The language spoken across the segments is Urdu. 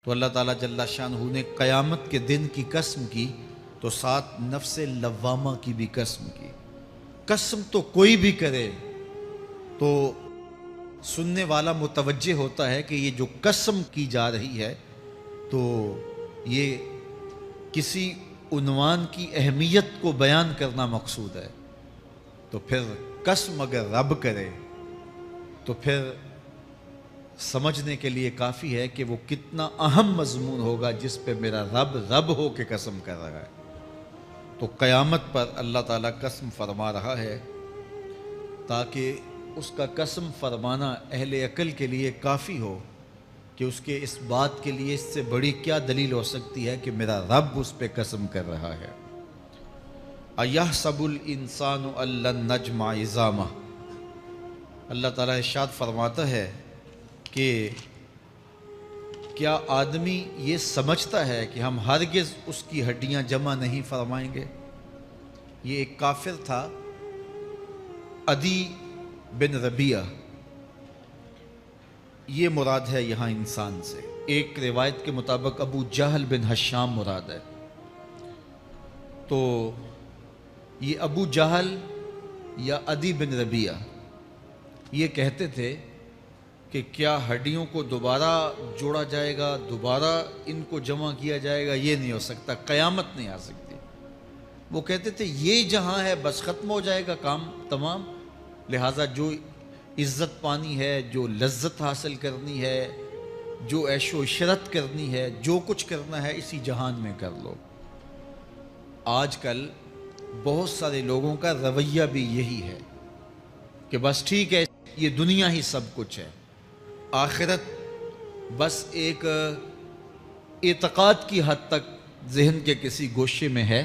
تو اللہ تعالیٰ جل شانہ نے قیامت کے دن کی قسم کی تو ساتھ نفس لوامہ کی بھی قسم کی۔ قسم تو کوئی بھی کرے تو سننے والا متوجہ ہوتا ہے کہ یہ جو قسم کی جا رہی ہے تو یہ کسی عنوان کی اہمیت کو بیان کرنا مقصود ہے، تو پھر قسم اگر رب کرے تو پھر سمجھنے کے لیے کافی ہے کہ وہ کتنا اہم مضمون ہوگا جس پہ میرا رب رب ہو کے قسم کر رہا ہے۔ تو قیامت پر اللہ تعالیٰ قسم فرما رہا ہے تاکہ اس کا قسم فرمانا اہل عقل کے لیے کافی ہو کہ اس کے اس بات کے لیے اس سے بڑی کیا دلیل ہو سکتی ہے کہ میرا رب اس پہ قسم کر رہا ہے۔ اَيَحْسَبُ الْإِنسَانُ أَن لَّن نَّجْمَعَ عِظَامَهُ، اللہ تعالیٰ ارشاد فرماتا ہے کہ کیا آدمی یہ سمجھتا ہے کہ ہم ہرگز اس کی ہڈیاں جمع نہیں فرمائیں گے؟ یہ ایک کافر تھا، عدی بن ربیعہ، یہ مراد ہے یہاں انسان سے۔ ایک روایت کے مطابق ابو جہل بن ہشام مراد ہے۔ تو یہ ابو جہل یا عدی بن ربیعہ یہ کہتے تھے کہ کیا ہڈیوں کو دوبارہ جوڑا جائے گا، دوبارہ ان کو جمع کیا جائے گا؟ یہ نہیں ہو سکتا، قیامت نہیں آ سکتی۔ وہ کہتے تھے یہ جہاں ہے بس ختم ہو جائے گا کام تمام، لہٰذا جو عزت پانی ہے، جو لذت حاصل کرنی ہے، جو عیش و عشرت کرنی ہے، جو کچھ کرنا ہے اسی جہان میں کر لو۔ آج کل بہت سارے لوگوں کا رویہ بھی یہی ہے کہ بس ٹھیک ہے یہ دنیا ہی سب کچھ ہے، آخرت بس ایک اعتقاد کی حد تک ذہن کے کسی گوشے میں ہے،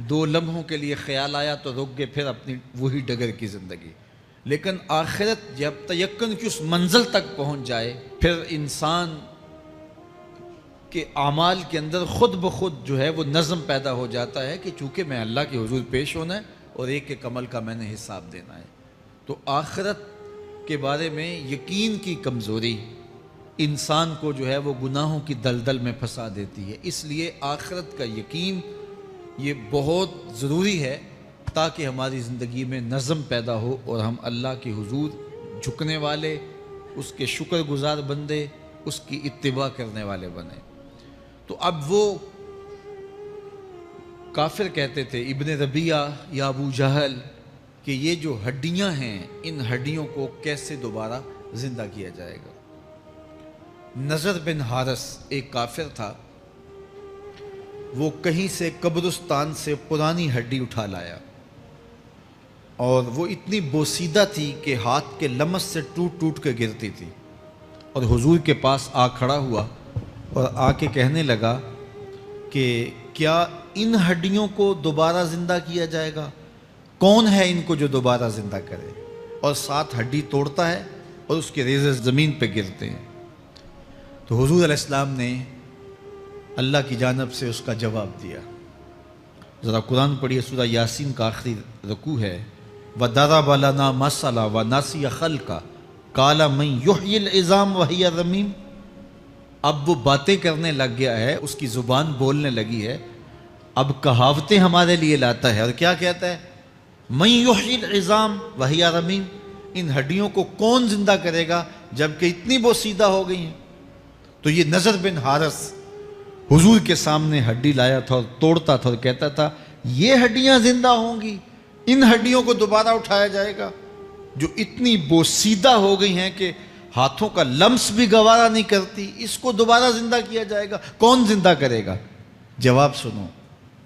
2 لمحوں کے لیے خیال آیا تو رک گئے، پھر اپنی وہی ڈگر کی زندگی۔ لیکن آخرت جب تیقن کی اس منزل تک پہنچ جائے پھر انسان کے اعمال کے اندر خود بخود جو ہے وہ نظم پیدا ہو جاتا ہے کہ چونکہ میں اللہ کے حضور پیش ہونا ہے اور ایک ایک عمل کا میں نے حساب دینا ہے۔ تو آخرت کے بارے میں یقین کی کمزوری انسان کو جو ہے وہ گناہوں کی دلدل میں پھنسا دیتی ہے، اس لیے آخرت کا یقین یہ بہت ضروری ہے تاکہ ہماری زندگی میں نظم پیدا ہو اور ہم اللہ کے حضور جھکنے والے، اس کے شکر گزار بندے، اس کی اتباع کرنے والے بنیں۔ تو اب وہ کافر کہتے تھے ابن ربیعہ یا ابو جہل کہ یہ جو ہڈیاں ہیں ان ہڈیوں کو کیسے دوبارہ زندہ کیا جائے گا۔ نضر بن حارث ایک کافر تھا، وہ کہیں سے قبرستان سے پرانی ہڈی اٹھا لایا اور وہ اتنی بوسیدہ تھی کہ ہاتھ کے لمس سے ٹوٹ ٹوٹ کے گرتی تھی، اور حضور کے پاس آ کھڑا ہوا اور آ کے کہنے لگا کہ کیا ان ہڈیوں کو دوبارہ زندہ کیا جائے گا؟ کون ہے ان کو جو دوبارہ زندہ کرے؟ اور ساتھ ہڈی توڑتا ہے اور اس کے ریزے زمین پہ گرتے ہیں۔ تو حضور علیہ السلام نے اللہ کی جانب سے اس کا جواب دیا۔ ذرا قرآن پڑھیے، سورہ یاسین کا آخری رکوع ہے، وَضَرَبَ لَنَا مَثَلًا وَنَسِیَ خَلْقَهُ قَالَ مَن يُحْیِی الْعِظَامَ وَهِیَ رَمِیمٌ۔ اب وہ باتیں کرنے لگ گیا ہے، اس کی زبان بولنے لگی ہے، اب کہاوتیں ہمارے لیے لاتا ہے، اور کیا کہتا ہے؟ مَن يُحْیِی الْعِظَامَ وَهِیَ رَمِیمٌ، ان ہڈیوں کو کون زندہ کرے گا جبکہ اتنی بوسیدہ ہو گئی ہیں؟ تو یہ نضر بن حارث حضور کے سامنے ہڈی لایا تھا اور توڑتا تھا اور کہتا تھا یہ ہڈیاں زندہ ہوں گی، ان ہڈیوں کو دوبارہ اٹھایا جائے گا جو اتنی بوسیدہ ہو گئی ہیں کہ ہاتھوں کا لمس بھی گوارا نہیں کرتی، اس کو دوبارہ زندہ کیا جائے گا؟ کون زندہ کرے گا؟ جواب سنو،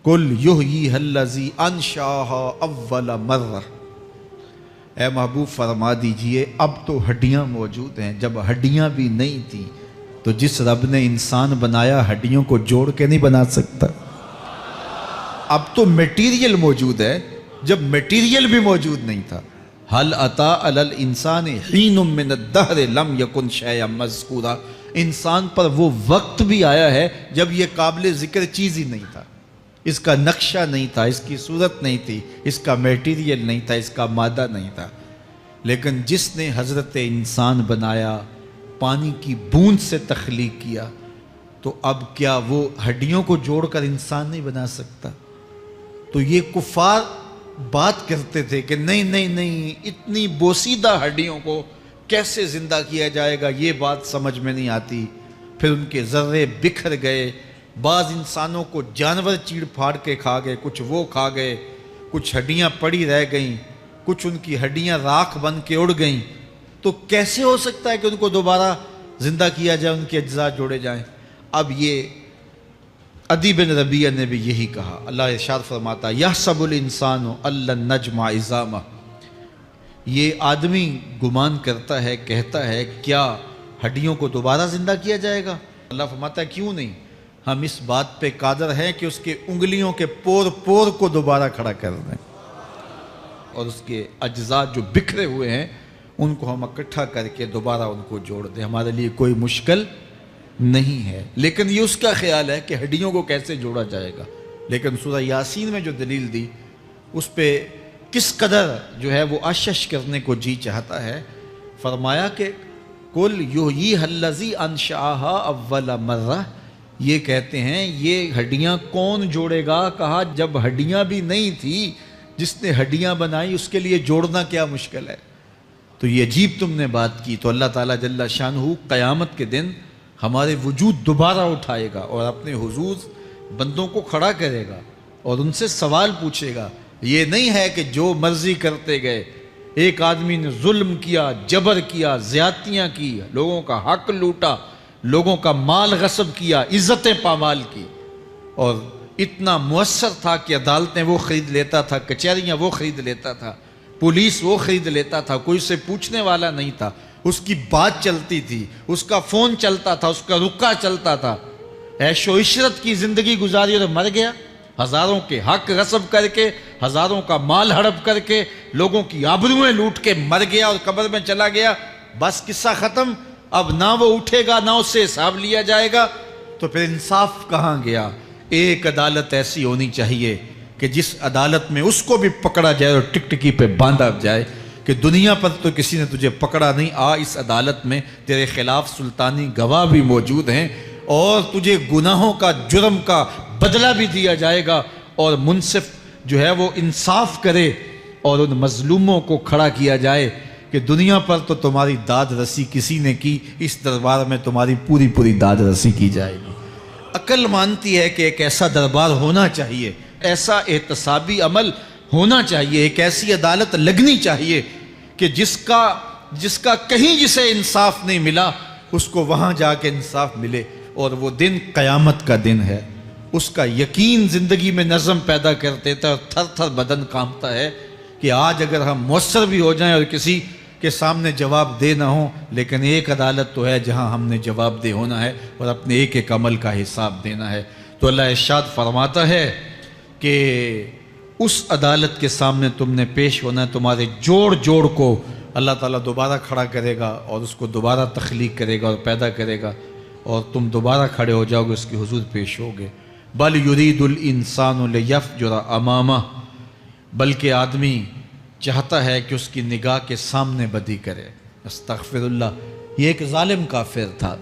قُلْ يُحْيِيهَا الَّذِي أَنشَأَهَا أَوَّلَ مَرَّةٍ، اے محبوب فرما دیجئے اب تو ہڈیاں موجود ہیں، جب ہڈیاں بھی نہیں تھیں تو جس رب نے انسان بنایا ہڈیوں کو جوڑ کے نہیں بنا سکتا؟ اب تو میٹیریل موجود ہے، جب میٹیریل بھی موجود نہیں تھا۔ هل أتى على الإنسان حين من الدهر لم يكن شيئا مذكورا، انسان پر وہ وقت بھی آیا ہے جب یہ قابل ذکر چیز ہی نہیں تھا، اس کا نقشہ نہیں تھا، اس کی صورت نہیں تھی، اس کا میٹیریل نہیں تھا، اس کا مادہ نہیں تھا، لیکن جس نے حضرت انسان بنایا پانی کی بوند سے تخلیق کیا، تو اب کیا وہ ہڈیوں کو جوڑ کر انسان نہیں بنا سکتا؟ تو یہ کفار بات کرتے تھے کہ نہیں نہیں نہیں، اتنی بوسیدہ ہڈیوں کو کیسے زندہ کیا جائے گا، یہ بات سمجھ میں نہیں آتی۔ پھر ان کے ذرے بکھر گئے، بعض انسانوں کو جانور چیڑ پھاڑ کے کھا گئے، کچھ وہ کھا گئے، کچھ ہڈیاں پڑی رہ گئیں، کچھ ان کی ہڈیاں راکھ بن کے اڑ گئیں۔ تو کیسے ہو سکتا ہے کہ ان کو دوبارہ زندہ کیا جائے، ان کے اجزاء جوڑے جائیں؟ اب یہ عدی بن ربیعہ نے بھی یہی کہا۔ اللہ ارشاد فرماتا یحسب الانسان ان لن نجمع عظامہ، یہ آدمی گمان کرتا ہے، کہتا ہے کیا ہڈیوں کو دوبارہ زندہ کیا جائے گا؟ اللہ فرماتا ہے کیوں نہیں، ہم اس بات پہ قادر ہیں کہ اس کے انگلیوں کے پور پور کو دوبارہ کھڑا کر دیں، اور اس کے اجزاء جو بکھرے ہوئے ہیں ان کو ہم اکٹھا کر کے دوبارہ ان کو جوڑ دیں، ہمارے لیے کوئی مشکل نہیں ہے۔ لیکن یہ اس کا خیال ہے کہ ہڈیوں کو کیسے جوڑا جائے گا، لیکن سورہ یاسین میں جو دلیل دی اس پہ کس قدر جو ہے وہ اشش کرنے کو جی چاہتا ہے۔ فرمایا کہ قل یحییھا الذی انشأھا اول مرہ، یہ کہتے ہیں یہ ہڈیاں کون جوڑے گا؟ کہا جب ہڈیاں بھی نہیں تھی، جس نے ہڈیاں بنائی اس کے لیے جوڑنا کیا مشکل ہے؟ تو یہ عجیب تم نے بات کی۔ تو اللہ تعالیٰ جل شانہ قیامت کے دن ہمارے وجود دوبارہ اٹھائے گا اور اپنے حضور بندوں کو کھڑا کرے گا اور ان سے سوال پوچھے گا۔ یہ نہیں ہے کہ جو مرضی کرتے گئے، ایک آدمی نے ظلم کیا، جبر کیا، زیادتیاں کی، لوگوں کا حق لوٹا، لوگوں کا مال غصب کیا، عزتیں پامال کی، اور اتنا مؤثر تھا کہ عدالتیں وہ خرید لیتا تھا، کچہریاں وہ خرید لیتا تھا، پولیس وہ خرید لیتا تھا، کوئی سے پوچھنے والا نہیں تھا، اس کی بات چلتی تھی، اس کا فون چلتا تھا، اس کا رکا چلتا تھا، عیش و عشرت کی زندگی گزاری اور مر گیا، ہزاروں کے حق غصب کر کے، ہزاروں کا مال ہڑپ کر کے، لوگوں کی آبروئیں لوٹ کے مر گیا اور قبر میں چلا گیا، بس قصہ ختم۔ اب نہ وہ اٹھے گا نہ اس سے حساب لیا جائے گا، تو پھر انصاف کہاں گیا؟ ایک عدالت ایسی ہونی چاہیے کہ جس عدالت میں اس کو بھی پکڑا جائے اور ٹکٹکی پہ باندھا جائے کہ دنیا پر تو کسی نے تجھے پکڑا نہیں، آ اس عدالت میں تیرے خلاف سلطانی گواہ بھی موجود ہیں اور تجھے گناہوں کا، جرم کا بدلہ بھی دیا جائے گا، اور منصف جو ہے وہ انصاف کرے اور ان مظلوموں کو کھڑا کیا جائے کہ دنیا پر تو تمہاری داد رسی کسی نے کی، اس دربار میں تمہاری پوری پوری داد رسی کی جائے گی۔ عقل مانتی ہے کہ ایک ایسا دربار ہونا چاہیے، ایسا احتسابی عمل ہونا چاہیے، ایک ایسی عدالت لگنی چاہیے کہ جس کا کہیں جسے انصاف نہیں ملا اس کو وہاں جا کے انصاف ملے، اور وہ دن قیامت کا دن ہے۔ اس کا یقین زندگی میں نظم پیدا کر دیتا ہے اور تھر تھر بدن کانپتا ہے کہ آج اگر ہم مؤثر بھی ہو جائیں اور کسی کے سامنے جواب دہ نہ ہوں، لیکن ایک عدالت تو ہے جہاں ہم نے جواب دہ ہونا ہے اور اپنے ایک ایک عمل کا حساب دینا ہے۔ تو اللہ ارشاد فرماتا ہے کہ اس عدالت کے سامنے تم نے پیش ہونا ہے، تمہارے جوڑ جوڑ کو اللہ تعالیٰ دوبارہ کھڑا کرے گا اور اس کو دوبارہ تخلیق کرے گا اور پیدا کرے گا، اور تم دوبارہ کھڑے ہو جاؤ گے، اس کے حضور پیش ہوگے۔ بل یرید الانسان لیفجر امامہ، بلکہ آدمی چاہتا ہے کہ اس کی نگاہ کے سامنے بدی کرے۔ استغفر اللہ۔ یہ ایک ظالم کافر تھا،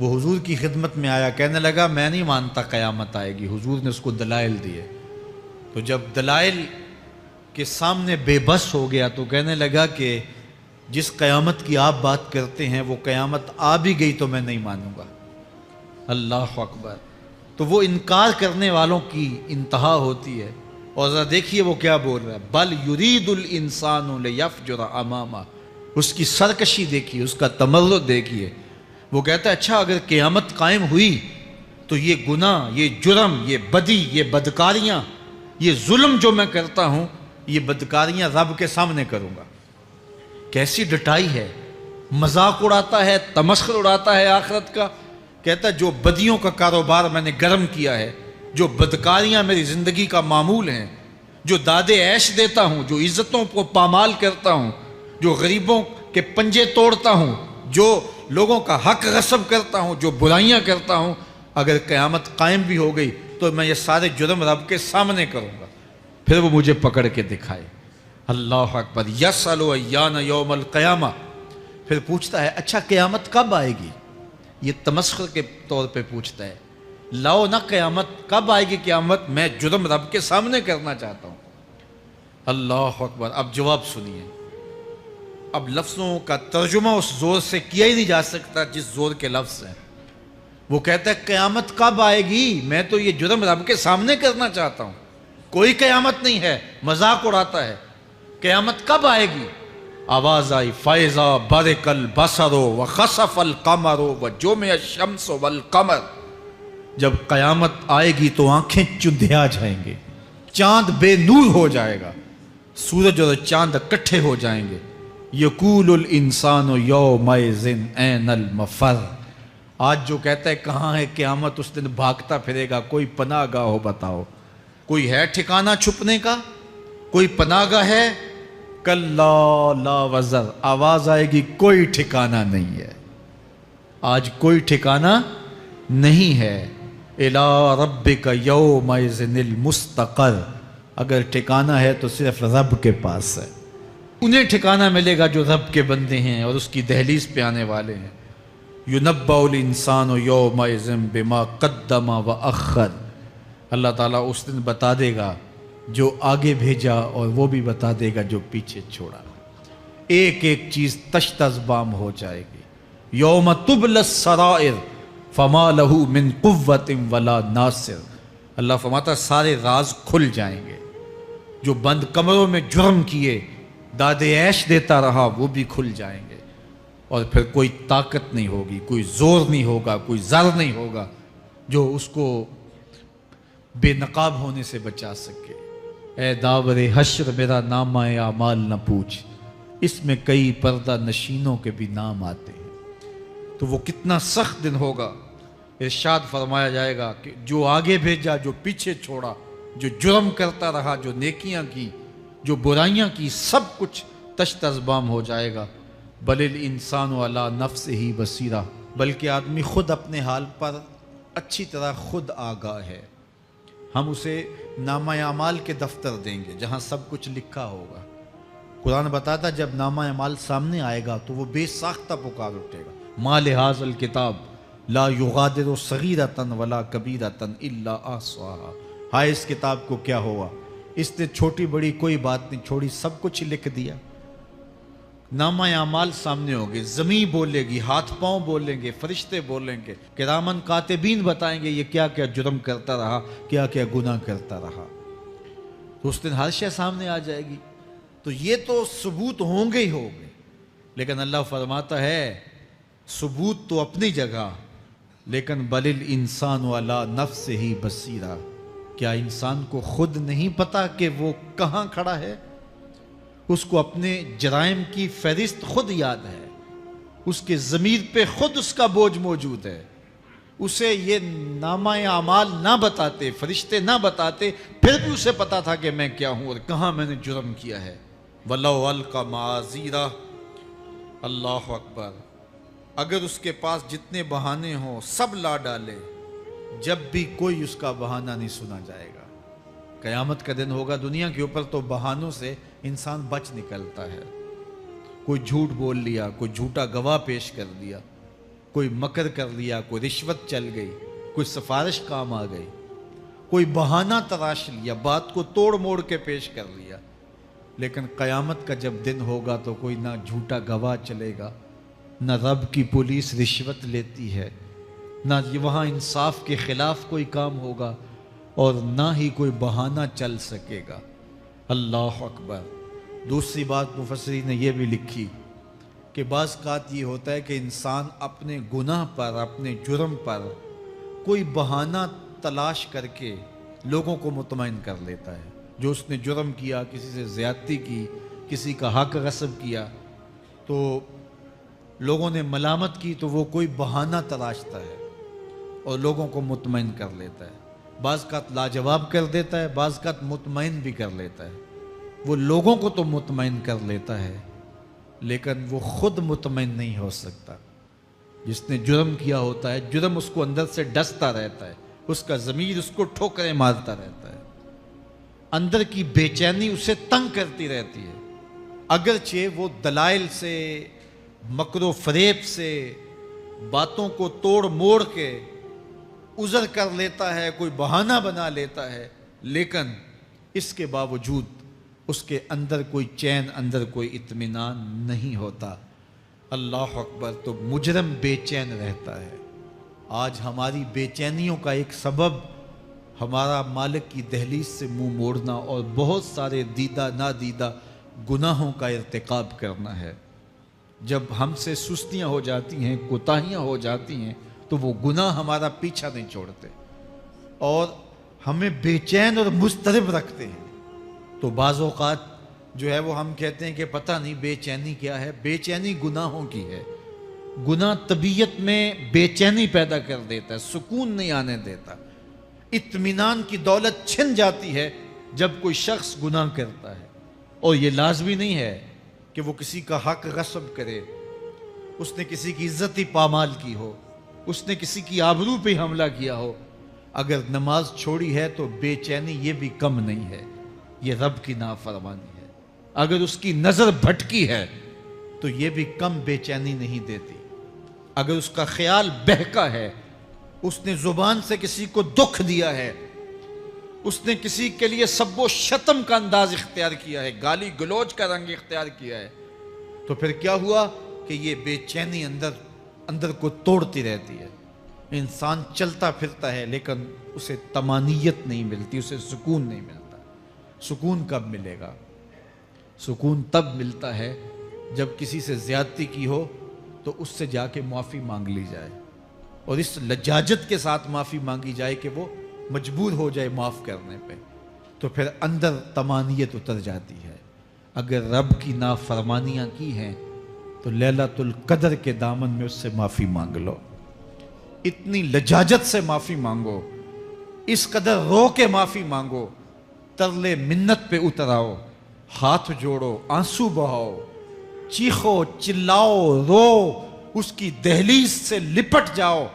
وہ حضور کی خدمت میں آیا، کہنے لگا میں نہیں مانتا قیامت آئے گی۔ حضور نے اس کو دلائل دیے، تو جب دلائل کے سامنے بے بس ہو گیا تو کہنے لگا کہ جس قیامت کی آپ بات کرتے ہیں وہ قیامت آ بھی گئی تو میں نہیں مانوں گا۔ اللہ اکبر۔ تو وہ انکار کرنے والوں کی انتہا ہوتی ہے، اور ذرا دیکھیے وہ کیا بول رہا ہے، بل یرید الانسان لیفجر امامہ۔ اس کی سرکشی دیکھیے، اس کا تمرد دیکھیے۔ وہ کہتا ہے اچھا اگر قیامت قائم ہوئی تو یہ گناہ، یہ جرم، یہ بدی، یہ بدکاریاں، یہ ظلم جو میں کرتا ہوں، یہ بدکاریاں رب کے سامنے کروں گا۔ کیسی ڈٹائی ہے، مذاق اڑاتا ہے، تمسخر اڑاتا ہے آخرت کا۔ کہتا ہے جو بدیوں کا کاروبار میں نے گرم کیا ہے، جو بدکاریاں میری زندگی کا معمول ہیں، جو دادے عیش دیتا ہوں، جو عزتوں کو پامال کرتا ہوں، جو غریبوں کے پنجے توڑتا ہوں، جو لوگوں کا حق غصب کرتا ہوں، جو برائیاں کرتا ہوں، اگر قیامت قائم بھی ہو گئی تو میں یہ سارے جرم رب کے سامنے کروں گا، پھر وہ مجھے پکڑ کے دکھائے۔ اللہ اکبر۔ یسأل ایان یوم القیامہ، پھر پوچھتا ہے اچھا قیامت کب آئے گی؟ یہ تمسخر کے طور پہ پوچھتا ہے، لاؤ نہ قیامت، کب آئے گی قیامت، میں جرم رب کے سامنے کرنا چاہتا ہوں۔ اللہ اکبر۔ اب جواب سنیے، اب لفظوں کا ترجمہ اس زور سے کیا ہی نہیں جا سکتا جس زور کے لفظ ہیں۔ وہ کہتا ہے قیامت کب آئے گی، میں تو یہ جرم رب کے سامنے کرنا چاہتا ہوں، کوئی قیامت نہیں ہے، مذاق اڑاتا ہے، قیامت کب آئے گی؟ آواز آئی فَإِذَا بَرِقَ الْبَصَرُ وَخَسَفَ الْقَمَرُ وَجُمِعَ الشَّمْسُ وَالْقَمَرُ۔ جب قیامت آئے گی تو آنکھیں چندھیا جائیں گے، چاند بے نور ہو جائے گا، سورج اور چاند اکٹھے ہو جائیں گے۔ یقول الانسان یومئذ این المفر۔ آج جو کہتا ہے کہاں ہے قیامت، اس دن بھاگتا پھرے گا، کوئی پناہ گاہ ہو بتاؤ، کوئی ہے ٹھکانہ چھپنے کا، کوئی پناہ گاہ ہے؟ کلا لا وزر، آواز آئے گی کوئی ٹھکانہ نہیں ہے، آج کوئی ٹھکانہ نہیں ہے۔ الی ربک یومئذ المستقر، اگر ٹھکانہ ہے تو صرف رب کے پاس ہے، انہیں ٹھکانہ ملے گا جو رب کے بندے ہیں اور اس کی دہلیز پہ آنے والے ہیں۔ یُنَبَّأُ الْإِنسَانُ یومئذ بما قدم وأخر، اللہ تعالیٰ اس دن بتا دے گا جو آگے بھیجا اور وہ بھی بتا دے گا جو پیچھے چھوڑا، ایک ایک چیز تشت ازبام ہو جائے گی۔ یوم تبلی السرائر فما لہ من قوت ولا ناصر، اللہ فرماتا سارے راز کھل جائیں گے، جو بند کمروں میں جرم کیے داد عیش دیتا رہا وہ بھی کھل جائیں گے، اور پھر کوئی طاقت نہیں ہوگی، کوئی زور نہیں ہوگا، کوئی زر نہیں ہوگا جو اس کو بے نقاب ہونے سے بچا سکے۔ اے داور حشر میرا نامہ اعمال نہ پوچھ، اس میں کئی پردہ نشینوں کے بھی نام آتے ہیں۔ تو وہ کتنا سخت دن ہوگا، ارشاد فرمایا جائے گا کہ جو آگے بھیجا، جو پیچھے چھوڑا، جو جرم کرتا رہا، جو نیکیاں کی، جو برائیاں کی، سب کچھ تشت ازبام ہو جائے گا۔ بل الانسان علی نفسہ بصیرہ، بلکہ آدمی خود اپنے حال پر اچھی طرح خود آگاہ ہے۔ ہم اسے نامہ اعمال کے دفتر دیں گے جہاں سب کچھ لکھا ہوگا۔ قرآن بتاتا جب نامہ اعمال سامنے آئے گا تو وہ بے ساختہ پکار اٹھے گا، ما لہذا الکتاب لا یغادر صغیرۃ ولا کبیرۃ الا احصاها، ہائے اس کتاب کو کیا ہوا، اس نے چھوٹی بڑی کوئی بات نہیں چھوڑی، سب کچھ لکھ دیا۔ نامہ اعمال سامنے ہوگے، زمین بولے گی، ہاتھ پاؤں بولیں گے، فرشتے بولیں گے، کرامن کاتبین بتائیں گے یہ کیا کیا جرم کرتا رہا، کیا کیا گناہ کرتا رہا۔ تو اس دن ہر شے سامنے آ جائے گی، تو یہ تو ثبوت ہوں گے ہی ہوں گے، لیکن اللہ فرماتا ہے ثبوت تو اپنی جگہ، لیکن بل الانسان علی نفسہ بصیرہ، کیا انسان کو خود نہیں پتا کہ وہ کہاں کھڑا ہے؟ اس کو اپنے جرائم کی فہرست خود یاد ہے، اس کے ضمیر پہ خود اس کا بوجھ موجود ہے، اسے یہ نامہ اعمال نہ بتاتے، فرشتے نہ بتاتے، پھر بھی اسے پتا تھا کہ میں کیا ہوں اور کہاں میں نے جرم کیا ہے۔ وَلَوْ أَلْقَى مَعَاذِيرَهُ، اللہ اکبر، اگر اس کے پاس جتنے بہانے ہوں سب لا ڈالے، جب بھی کوئی اس کا بہانہ نہیں سنا جائے گا۔ قیامت کا دن ہوگا، دنیا کے اوپر تو بہانوں سے انسان بچ نکلتا ہے، کوئی جھوٹ بول لیا، کوئی جھوٹا گواہ پیش کر دیا، کوئی مکر کر لیا، کوئی رشوت چل گئی، کوئی سفارش کام آ گئی، کوئی بہانہ تراش لیا، بات کو توڑ موڑ کے پیش کر لیا۔ لیکن قیامت کا جب دن ہوگا تو کوئی نہ جھوٹا گواہ چلے گا، نہ رب کی پولیس رشوت لیتی ہے، نہ وہاں انصاف کے خلاف کوئی کام ہوگا، اور نہ ہی کوئی بہانہ چل سکے گا۔ اللہ اکبر۔ دوسری بات مفسرین نے یہ بھی لکھی کہ بعض اوقات یہ ہوتا ہے کہ انسان اپنے گناہ پر، اپنے جرم پر کوئی بہانہ تلاش کر کے لوگوں کو مطمئن کر لیتا ہے۔ جو اس نے جرم کیا، کسی سے زیادتی کی، کسی کا حق غصب کیا، تو لوگوں نے ملامت کی تو وہ کوئی بہانہ تلاشتا ہے اور لوگوں کو مطمئن کر لیتا ہے۔ بعض اوقات لاجواب کر دیتا ہے، بعض اوقات مطمئن بھی کر لیتا ہے۔ وہ لوگوں کو تو مطمئن کر لیتا ہے لیکن وہ خود مطمئن نہیں ہو سکتا۔ جس نے جرم کیا ہوتا ہے، جرم اس کو اندر سے ڈستا رہتا ہے، اس کا ضمیر اس کو ٹھوکریں مارتا رہتا ہے، اندر کی بے چینی اسے تنگ کرتی رہتی ہے، اگرچہ وہ دلائل سے، مکر و فریب سے باتوں کو توڑ موڑ کے عذر کر لیتا ہے، کوئی بہانہ بنا لیتا ہے، لیکن اس کے باوجود اس کے اندر کوئی چین، اندر کوئی اطمینان نہیں ہوتا۔ اللہ اکبر! تو مجرم بے چین رہتا ہے۔ آج ہماری بے چینیوں کا ایک سبب ہمارا مالک کی دہلیز سے منہ موڑنا اور بہت سارے دیدہ نادیدہ گناہوں کا ارتکاب کرنا ہے۔ جب ہم سے سستیاں ہو جاتی ہیں، کوتاہیاں ہو جاتی ہیں، تو وہ گناہ ہمارا پیچھا نہیں چھوڑتے اور ہمیں بے چین اور مضطرب رکھتے ہیں۔ تو بعض اوقات جو ہے وہ ہم کہتے ہیں کہ پتہ نہیں بے چینی کیا ہے۔ بے چینی گناہوں کی ہے۔ گناہ طبیعت میں بے چینی پیدا کر دیتا ہے، سکون نہیں آنے دیتا۔ اطمینان کی دولت چھن جاتی ہے جب کوئی شخص گناہ کرتا ہے، اور یہ لازمی نہیں ہے کہ وہ کسی کا حق غصب کرے، اس نے کسی کی عزت ہی پامال کی ہو، اس نے کسی کی آبرو پہ حملہ کیا ہو۔ اگر نماز چھوڑی ہے تو بے چینی یہ بھی کم نہیں ہے، یہ رب کی نافرمانی ہے۔ اگر اس کی نظر بھٹکی ہے تو یہ بھی کم بے چینی نہیں دیتی۔ اگر اس کا خیال بہکا ہے، اس نے زبان سے کسی کو دکھ دیا ہے، اس نے کسی کے لیے سب و شتم کا انداز اختیار کیا ہے، گالی گلوچ کا رنگ اختیار کیا ہے، تو پھر کیا ہوا کہ یہ بے چینی اندر کو توڑتی رہتی ہے۔ انسان چلتا پھرتا ہے لیکن اسے طمانیت نہیں ملتی، اسے سکون نہیں ملتا۔ سکون کب ملے گا؟ سکون تب ملتا ہے جب کسی سے زیادتی کی ہو تو اس سے جا کے معافی مانگ لی جائے، اور اس لجاجت کے ساتھ معافی مانگی جائے کہ وہ مجبور ہو جائے معاف کرنے پہ، تو پھر اندر طمانیت اتر جاتی ہے۔ اگر رب کی نافرمانیاں کی ہیں تو لیلۃ القدر کے دامن میں اس سے معافی مانگ لو، اتنی لجاجت سے معافی مانگو، اس قدر رو کے معافی مانگو، ترلے منت پہ اتر آؤ، ہاتھ جوڑو، آنسو بہاؤ، چیخو، چلاؤ، رو، اس کی دہلیز سے لپٹ جاؤ،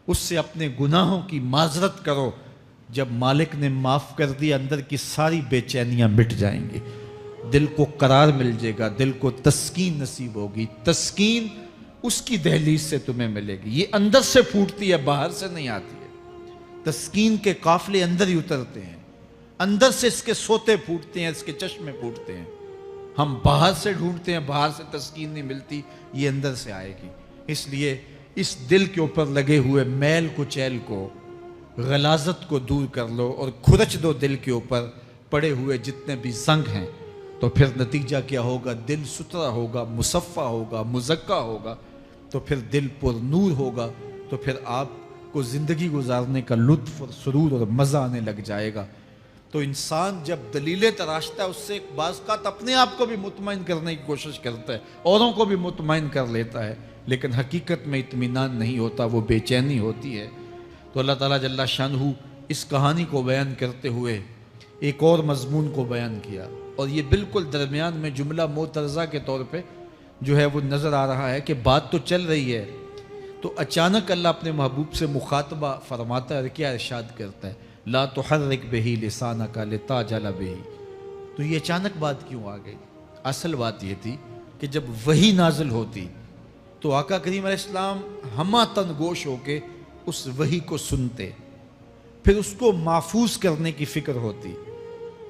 اس سے اپنے گناہوں کی معذرت کرو۔ جب مالک نے معاف کر دیا، اندر کی ساری بے چینیاں مٹ جائیں گی، دل کو قرار مل جائے گا، دل کو تسکین نصیب ہوگی۔ تسکین اس کی دہلیز سے تمہیں ملے گی، یہ اندر سے پھوٹتی ہے، باہر سے نہیں آتی ہے۔ تسکین کے قافلے اندر ہی اترتے ہیں، اندر سے اس کے سوتے پھوٹتے ہیں، اس کے چشمے پھوٹتے ہیں۔ ہم باہر سے ڈھونڈتے ہیں، باہر سے تسکین نہیں ملتی، یہ اندر سے آئے گی۔ اس لیے اس دل کے اوپر لگے ہوئے میل کچیل کو، غلاظت کو دور کر لو اور کھرچ دو دل کے اوپر پڑے ہوئے جتنے بھی زنگ ہیں، تو پھر نتیجہ کیا ہوگا؟ دل ستھرا ہوگا، مصفا ہوگا، مزکا ہوگا، تو پھر دل پر نور ہوگا، تو پھر آپ کو زندگی گزارنے کا لطف اور سرور اور مزہ آنے لگ جائے گا۔ تو انسان جب دلیلیں تراشتا ہے، اس سے بعض اوقات اپنے آپ کو بھی مطمئن کرنے کی کوشش کرتا ہے، اوروں کو بھی مطمئن کر لیتا ہے، لیکن حقیقت میں اطمینان نہیں ہوتا، وہ بے چینی ہوتی ہے۔ تو اللہ تعالیٰ جل شانہ اس کہانی کو بیان کرتے ہوئے ایک اور مضمون کو بیان کیا، اور یہ بالکل درمیان میں جملہ معترضہ کے طور پہ جو ہے وہ نظر آ رہا ہے کہ بات تو چل رہی ہے، تو اچانک اللہ اپنے محبوب سے مخاطبہ فرماتا ہے اور کیا ارشاد کرتا ہے؟ لا تحرک بہ لسانک لتعجل بہ۔ تو یہ اچانک بات کیوں آ گئی؟ اصل بات یہ تھی کہ جب وحی نازل ہوتی تو آقا کریم علیہ السلام ہمہ تن گوش ہو کے اس وحی کو سنتے، پھر اس کو محفوظ کرنے کی فکر ہوتی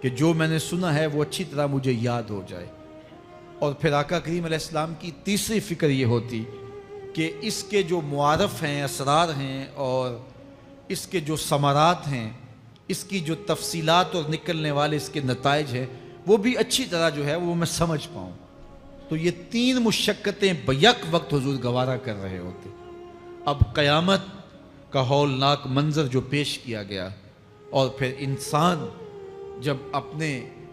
کہ جو میں نے سنا ہے وہ اچھی طرح مجھے یاد ہو جائے، اور پھر آقا کریم علیہ السلام کی تیسری فکر یہ ہوتی کہ اس کے جو معارف ہیں، اسرار ہیں، اور اس کے جو ثمرات ہیں، اس کی جو تفصیلات اور نکلنے والے اس کے نتائج ہیں، وہ بھی اچھی طرح جو ہے وہ میں سمجھ پاؤں۔ تو یہ تین مشقتیں بیک وقت حضور گوارا کر رہے ہوتے۔ اب قیامت کا ہولناک منظر جو پیش کیا گیا، اور پھر انسان جب اپنے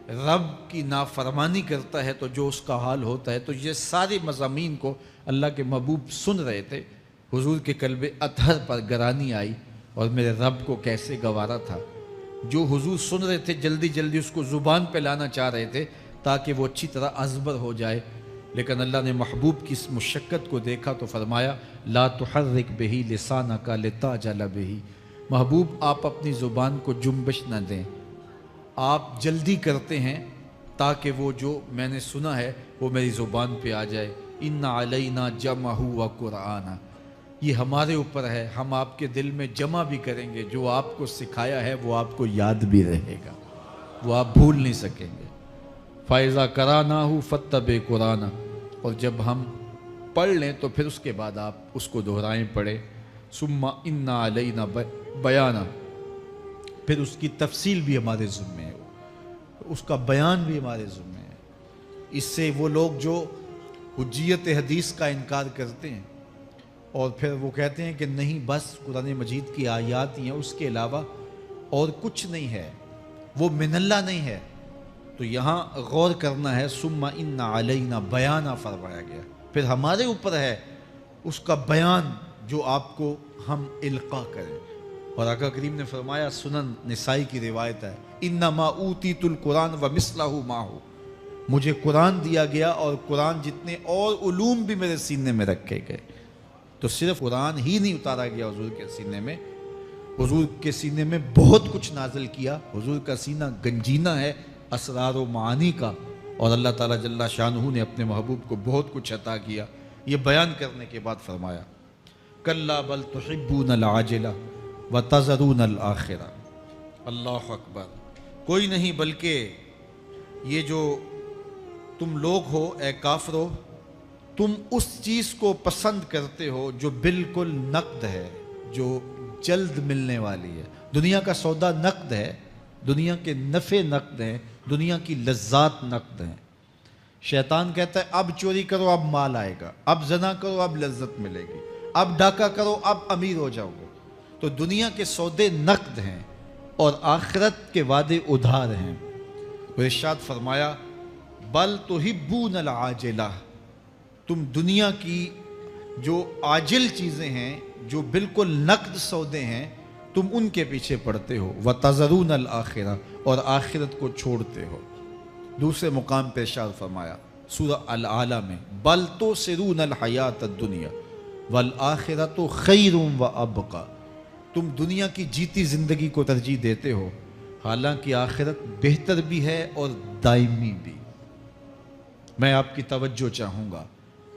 رب کی نافرمانی کرتا ہے تو جو اس کا حال ہوتا ہے، تو یہ سارے مضامین کو اللہ کے محبوب سن رہے تھے۔ حضور کے قلب اطہر پر گرانی آئی، اور میرے رب کو کیسے گوارا تھا۔ جو حضور سن رہے تھے جلدی جلدی اس کو زبان پہ لانا چاہ رہے تھے تاکہ وہ اچھی طرح ازبر ہو جائے، لیکن اللہ نے محبوب کی اس مشقت کو دیکھا تو فرمایا لا تحرک بہ لسانک لتعجل بہ۔ محبوب آپ اپنی زبان کو جنبش نہ دیں، آپ جلدی کرتے ہیں تاکہ وہ جو میں نے سنا ہے وہ میری زبان پہ آ جائے، ان علینا جمعہ و قرآن، یہ ہمارے اوپر ہے، ہم آپ کے دل میں جمع بھی کریں گے، جو آپ کو سکھایا ہے وہ آپ کو یاد بھی رہے گا، وہ آپ بھول نہیں سکیں گے۔ فَإِذَا قَرَأْنَاهُ فَاتَّبِعْ قُرْآنَ، اور جب ہم پڑھ لیں تو پھر اس کے بعد آپ اس کو دہرائیں پڑھیں۔ ثُمَّ إِنَّ عَلَيْنَا بَيَانًا، پھر اس کی تفصیل بھی ہمارے ذمہ ہے، اس کا بیان بھی ہمارے ذمہ ہے۔ اس سے وہ لوگ جو حجیت حدیث کا انکار کرتے ہیں اور پھر وہ کہتے ہیں کہ نہیں بس قرآن مجید کی آیات ہی ہیں، اس کے علاوہ اور کچھ نہیں ہے، وہ من اللہ نہیں ہے، تو یہاں غور کرنا ہے۔ ثم ان علینا بیانہ فرمایا گیا، پھر ہمارے اوپر ہے اس کا بیان جو آپ کو ہم القاء کریں۔ اور آقا کریم نے فرمایا، سنن نسائی کی روایت ہے، انما اوتیت القرآن ومثلہ معہ، مجھے قرآن دیا گیا اور قرآن جتنے اور علوم بھی میرے سینے میں رکھے گئے۔ تو صرف قرآن ہی نہیں اتارا گیا حضور کے سینے میں، حضور کے سینے میں بہت کچھ نازل کیا۔ حضور کا سینہ گنجینہ ہے اسرار و معانی کا، اور اللہ تعالیٰ جل شانہ نے اپنے محبوب کو بہت کچھ عطا کیا۔ یہ بیان کرنے کے بعد فرمایا، کلا بل تحبون العاجلہ وتذرون الآخرہ۔ اللہ اکبر، کوئی نہیں بلکہ یہ جو تم لوگ ہو اے کافرو، تم اس چیز کو پسند کرتے ہو جو بالکل نقد ہے، جو جلد ملنے والی ہے۔ دنیا کا سودا نقد ہے، دنیا کے نفع نقد ہیں، دنیا کی لذات نقد ہیں۔ شیطان کہتا ہے اب چوری کرو اب مال آئے گا، اب زنا کرو اب لذت ملے گی، اب ڈاکہ کرو اب امیر ہو جاؤ گے۔ تو دنیا کے سودے نقد ہیں اور آخرت کے وعدے ادھار ہیں۔ وہ ارشاد فرمایا، بل تحبون العاجلہ، تم دنیا کی جو عاجل چیزیں ہیں، جو بالکل نقد سودے ہیں، تم ان کے پیچھے پڑتے ہو، وتذرون الآخرہ، اور آخرت کو چھوڑتے ہو۔ دوسرے مقام پہ ارشاد فرمایا سورہ الاعلیٰ میں، بل تؤثرون الحیات الدنیا والآخرۃ خیر وابقی، تم دنیا کی جیتی زندگی کو ترجیح دیتے ہو، حالانکہ آخرت بہتر بھی ہے اور دائمی بھی۔ میں آپ کی توجہ چاہوں گا،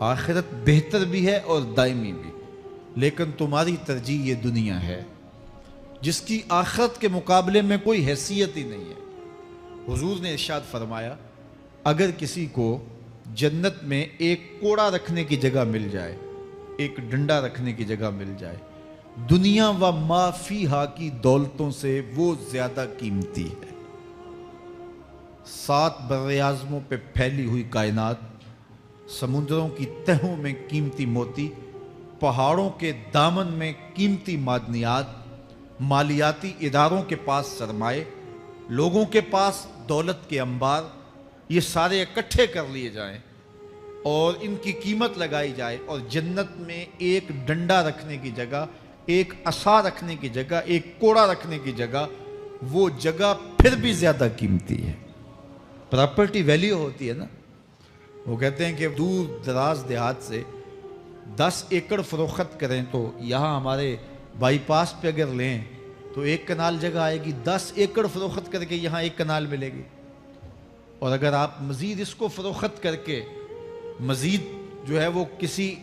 آخرت بہتر بھی ہے اور دائمی بھی، لیکن تمہاری ترجیح یہ دنیا ہے جس کی آخرت کے مقابلے میں کوئی حیثیت ہی نہیں ہے۔ حضور نے ارشاد فرمایا، اگر کسی کو جنت میں ایک کوڑا رکھنے کی جگہ مل جائے، ایک ڈنڈا رکھنے کی جگہ مل جائے، دنیا و ما فیہا کی دولتوں سے وہ زیادہ قیمتی ہے۔ 7 براعظموں پہ پھیلی ہوئی کائنات، سمندروں کی تہوں میں قیمتی موتی، پہاڑوں کے دامن میں قیمتی معدنیات، مالیاتی اداروں کے پاس سرمائے، لوگوں کے پاس دولت کے انبار، یہ سارے اکٹھے کر لیے جائیں اور ان کی قیمت لگائی جائے، اور جنت میں ایک ڈنڈا رکھنے کی جگہ، ایک عصا رکھنے کی جگہ، ایک کوڑا رکھنے کی جگہ، وہ جگہ پھر بھی زیادہ قیمتی ہے۔ پراپرٹی ویلیو ہوتی ہے نا، وہ کہتے ہیں کہ دور دراز دیہات سے 10 ایکڑ فروخت کریں تو یہاں ہمارے بائی پاس پہ اگر لیں تو 1 کنال جگہ آئے گی، 10 ایکڑ فروخت کر کے یہاں 1 کنال ملے گی۔ اور اگر آپ مزید اس کو فروخت کر کے مزید جو ہے وہ کسی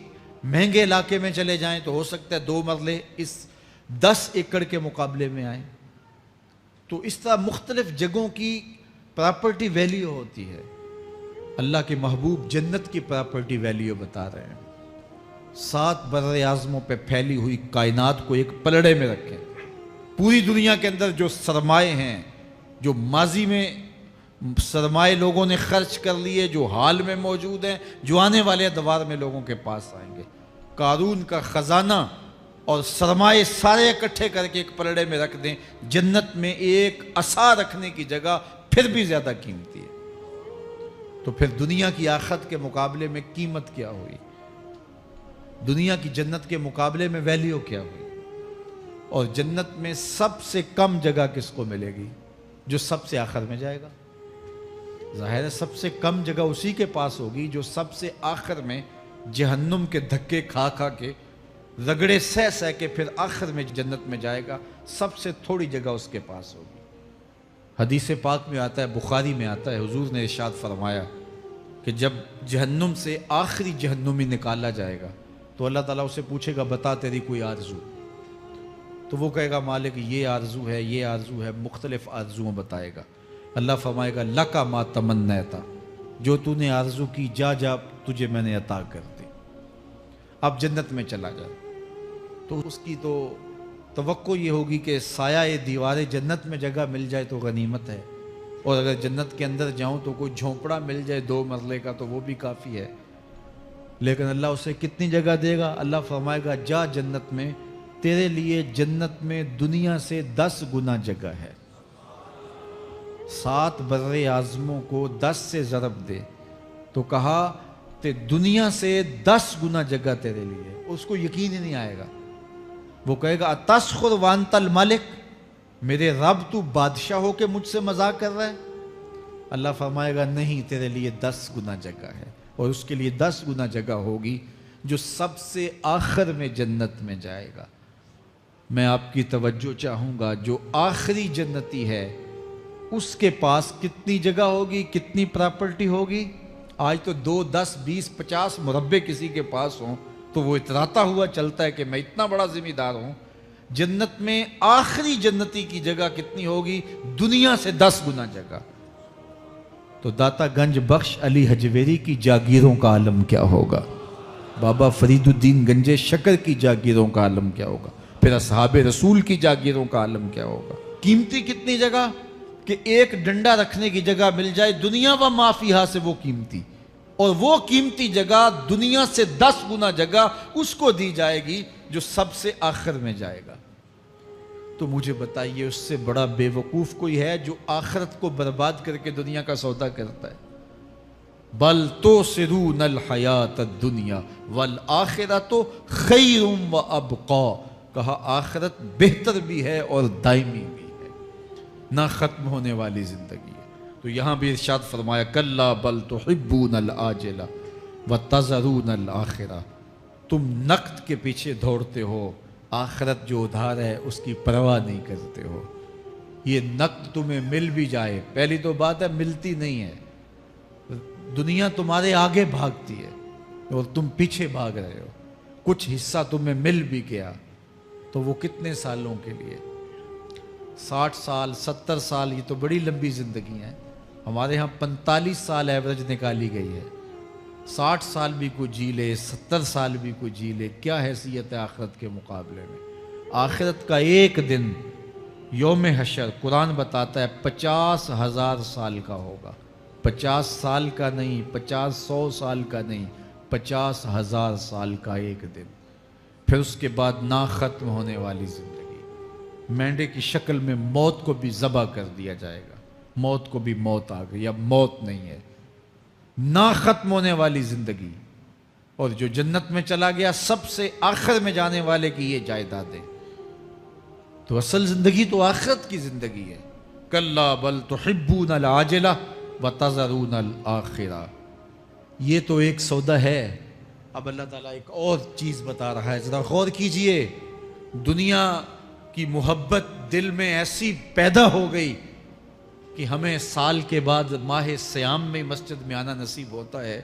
مہنگے علاقے میں چلے جائیں تو ہو سکتا ہے 2 مرلے اس 10 ایکڑ کے مقابلے میں آئیں۔ تو اس طرح مختلف جگہوں کی پراپرٹی ویلیو ہوتی ہے۔ اللہ کے محبوب جنت کی پراپرٹی ویلیو بتا رہے ہیں۔ 7 براعظموں پہ پھیلی ہوئی کائنات کو ایک پلڑے میں رکھیں، پوری دنیا کے اندر جو سرمائے ہیں، جو ماضی میں سرمائے لوگوں نے خرچ کر لیے، جو حال میں موجود ہیں، جو آنے والے ادوار میں لوگوں کے پاس آئیں گے، قارون کا خزانہ اور سرمائے سارے اکٹھے کر کے ایک پلڑے میں رکھ دیں، جنت میں ایک عصا رکھنے کی جگہ پھر بھی زیادہ قیمتی ہے۔ تو پھر دنیا کی آخرت کے مقابلے میں قیمت کیا ہوئی؟ دنیا کی جنت کے مقابلے میں ویلیو کیا ہوئی؟ اور جنت میں سب سے کم جگہ کس کو ملے گی؟ جو سب سے آخر میں جائے گا۔ ظاہر ہے سب سے کم جگہ اسی کے پاس ہوگی جو سب سے آخر میں جہنم کے دھکے کھا کھا کے، رگڑے سہ سہ کے پھر آخر میں جنت میں جائے گا۔ سب سے تھوڑی جگہ اس کے پاس ہوگی۔ حدیث پاک میں آتا ہے، بخاری میں آتا ہے، حضور نے ارشاد فرمایا، کہ جب جہنم سے آخری جہنمی نکالا جائے گا تو اللہ تعالیٰ اسے پوچھے گا بتا تیری کوئی آرزو، تو وہ کہے گا مالک یہ آرزو ہے، یہ آرزو ہے، مختلف آرزوؤں بتائے گا۔ اللہ فرمائے گا لکا ما تمنیتا، جو تو نے آرزو کی جا جا تجھے میں نے عطا کر دی، اب جنت میں چلا جا۔ تو اس کی تو توقع یہ ہوگی کہ سایہ دیوار جنت میں جگہ مل جائے تو غنیمت ہے، اور اگر جنت کے اندر جاؤں تو کوئی جھونپڑا مل جائے 2 مرلے کا تو وہ بھی کافی ہے۔ لیکن اللہ اسے کتنی جگہ دے گا؟ اللہ فرمائے گا جا جنت میں، تیرے لیے جنت میں دنیا سے 10 گنا جگہ ہے۔ 7 بر اعظموں کو 10 سے ضرب دے تو کہا کہ دنیا سے 10 گنا جگہ تیرے لیے۔ اس کو یقین ہی نہیں آئے گا، وہ کہے گا اتسخر وانت الملک، میرے رب تو بادشاہ ہو کے مجھ سے مذاق کر رہا ہے؟ اللہ فرمائے گا نہیں، تیرے لیے 10 گنا جگہ ہے، اور اس کے لیے 10 گنا جگہ ہوگی جو سب سے آخر میں جنت میں جائے گا۔ میں آپ کی توجہ چاہوں گا، جو آخری جنتی ہے اس کے پاس کتنی جگہ ہوگی، کتنی پراپرٹی ہوگی؟ آج تو 2 10 20 50 مربع کسی کے پاس ہوں تو وہ اتراتا ہوا چلتا ہے کہ میں اتنا بڑا ذمہ دار ہوں۔ جنت میں آخری جنتی کی جگہ کتنی ہوگی؟ دنیا سے 10 گنا جگہ۔ تو داتا گنج بخش علی حجویری کی جاگیروں کا عالم کیا ہوگا؟ بابا فرید الدین گنج شکر کی جاگیروں کا عالم کیا ہوگا؟ پھر اصحاب رسول کی جاگیروں کا عالم کیا ہوگا؟ قیمتی کتنی جگہ کہ ایک ڈنڈا رکھنے کی جگہ مل جائے، دنیا و ما فیہا سے وہ قیمتی، اور وہ قیمتی جگہ دنیا سے 10 گنا جگہ اس کو دی جائے گی جو سب سے آخر میں جائے گا۔ تو مجھے بتائیے اس سے بڑا بے وقوف کوئی ہے جو آخرت کو برباد کر کے دنیا کا سودا کرتا ہے؟ بل توسرون الحیات الدنیا والآخرۃ خیر و ابقا، کہا آخرت بہتر بھی ہے اور دائمی بھی ہے، نہ ختم ہونے والی زندگی ہے۔ تو یہاں بھی ارشاد فرمایا کلا بل تحبون العاجلہ وتذرون الآخرہ، تم نقد کے پیچھے دوڑتے ہو، آخرت جو ادھار ہے اس کی پرواہ نہیں کرتے ہو۔ یہ نقد تمہیں مل بھی جائے، پہلی تو بات ہے ملتی نہیں ہے، دنیا تمہارے آگے بھاگتی ہے اور تم پیچھے بھاگ رہے ہو۔ کچھ حصہ تمہیں مل بھی گیا تو وہ کتنے سالوں کے لیے؟ 60 سال 70 سال، یہ تو بڑی لمبی زندگی ہیں۔ ہمارے ہاں 45 سال ایوریج نکالی گئی ہے۔ 60 سال بھی کوئی جی لے، 70 سال بھی کوئی جی لے، کیا حیثیت ہے آخرت کے مقابلے میں؟ آخرت کا ایک دن یوم حشر قرآن بتاتا ہے 50,000 سال کا ہوگا۔ 50 سال کا نہیں، 50-100 سال کا نہیں، 50,000 سال کا ایک دن۔ پھر اس کے بعد نا ختم ہونے والی زندگی، مینڈے کی شکل میں موت کو بھی ذبح کر دیا جائے گا، موت کو بھی موت آ گئی، اب موت نہیں ہے، نا ختم ہونے والی زندگی۔ اور جو جنت میں چلا گیا سب سے آخر میں جانے والے کی یہ جائیدادیں۔ تو اصل زندگی تو آخرت کی زندگی ہے۔ کلا بل تحبون العاجلہ وتذرون الآخرہ، یہ تو ایک سودا ہے۔ اب اللہ تعالیٰ ایک اور چیز بتا رہا ہے، ذرا غور کیجئے۔ دنیا کی محبت دل میں ایسی پیدا ہو گئی کہ ہمیں سال کے بعد ماہ سیام میں مسجد میں آنا نصیب ہوتا ہے،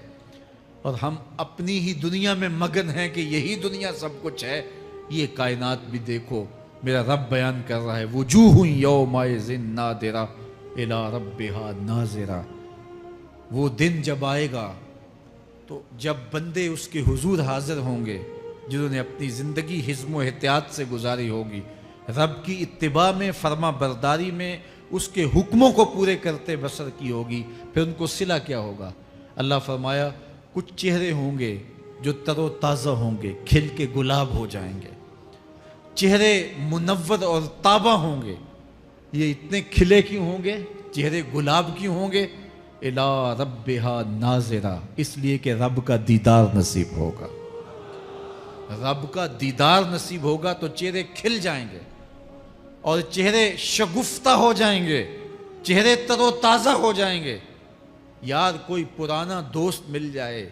اور ہم اپنی ہی دنیا میں مگن ہیں کہ یہی دنیا سب کچھ ہے۔ یہ کائنات بھی دیکھو، میرا رب بیان کر رہا ہے وجوہ یومئذ ناظرہ الی ربہا ناظرہ۔ وہ دن جب آئے گا تو جب بندے اس کے حضور حاضر ہوں گے جنہوں نے اپنی زندگی حزم و احتیاط سے گزاری ہوگی، رب کی اتباع میں، فرما برداری میں، اس کے حکموں کو پورے کرتے بسر کی ہوگی، پھر ان کو صلہ کیا ہوگا؟ اللہ فرمایا کچھ چہرے ہوں گے جو تر و تازہ ہوں گے، کھل کے گلاب ہو جائیں گے، چہرے منور اور تابہ ہوں گے۔ یہ اتنے کھلے کیوں ہوں گے، چہرے گلاب کیوں ہوں گے؟ الی ربہا ناظرہ، اس لیے کہ رب کا دیدار نصیب ہوگا۔ رب کا دیدار نصیب ہوگا تو چہرے کھل جائیں گے اور چہرے شگفتہ ہو جائیں گے، چہرے تر و تازہ ہو جائیں گے۔ یار کوئی پرانا دوست مل جائے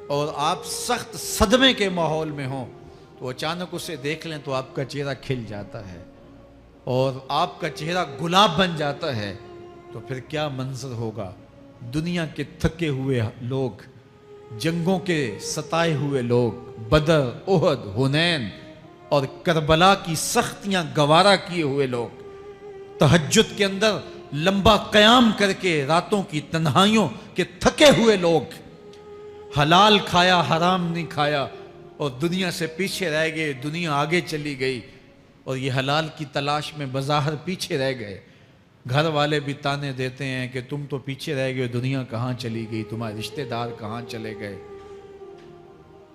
اور آپ سخت صدمے کے ماحول میں ہوں تو اچانک اسے دیکھ لیں تو آپ کا چہرہ کھل جاتا ہے اور آپ کا چہرہ گلاب بن جاتا ہے، تو پھر کیا منظر ہوگا؟ دنیا کے تھکے ہوئے لوگ، جنگوں کے ستائے ہوئے لوگ، بدر، احد، حنین اور کربلا کی سختیاں گوارا کیے ہوئے لوگ، تہجد کے اندر لمبا قیام کر کے راتوں کی تنہائیوں کے تھکے ہوئے لوگ، حلال کھایا حرام نہیں کھایا اور دنیا سے پیچھے رہ گئے، دنیا آگے چلی گئی اور یہ حلال کی تلاش میں بظاہر پیچھے رہ گئے۔ گھر والے بھی تانے دیتے ہیں کہ تم تو پیچھے رہ گئے، دنیا کہاں چلی گئی، تمہارے رشتہ دار کہاں چلے گئے۔